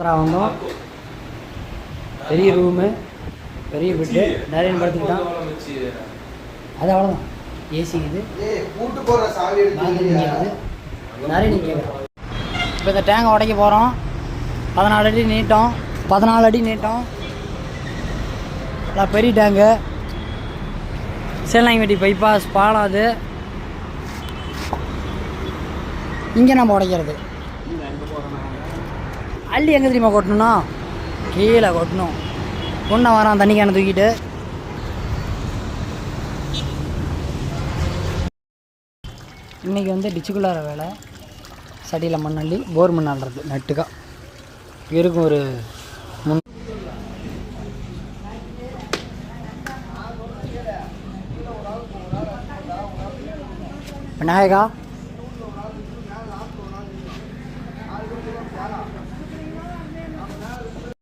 வந்தோம். பெரிய ரூமு, பெரிய பெட்டு, நிறைய படுத்துக்கிட்டான். அது அவ்வளோதான். ஏசி இது நிறைய நீங்கள் கேட்குறோம். இப்போ இந்த டேங்கை உடைக்க போகிறோம். 14 அடி நீட்டம், 14 அடி நீட்டம். நல்லா பெரிய டேங்கு. சேலநாயக்கன்பட்டி பைபாஸ் பாலம் அது. இங்கே நம்ம உடைக்கிறது. அள்ளி எங்கே தெரியுமா கொட்டணும்னா கீழே கொட்டணும். பொண்ணை வரான் தண்ணி கேனை தூக்கிட்டு. இன்றைக்கி வந்து டிச்சுக்குள்ளார வேலை. சடியில் மண்ணள்ளி போர் மண் அள்ளுறது நட்டுக்கா இருக்கும். ஒரு விநாயகா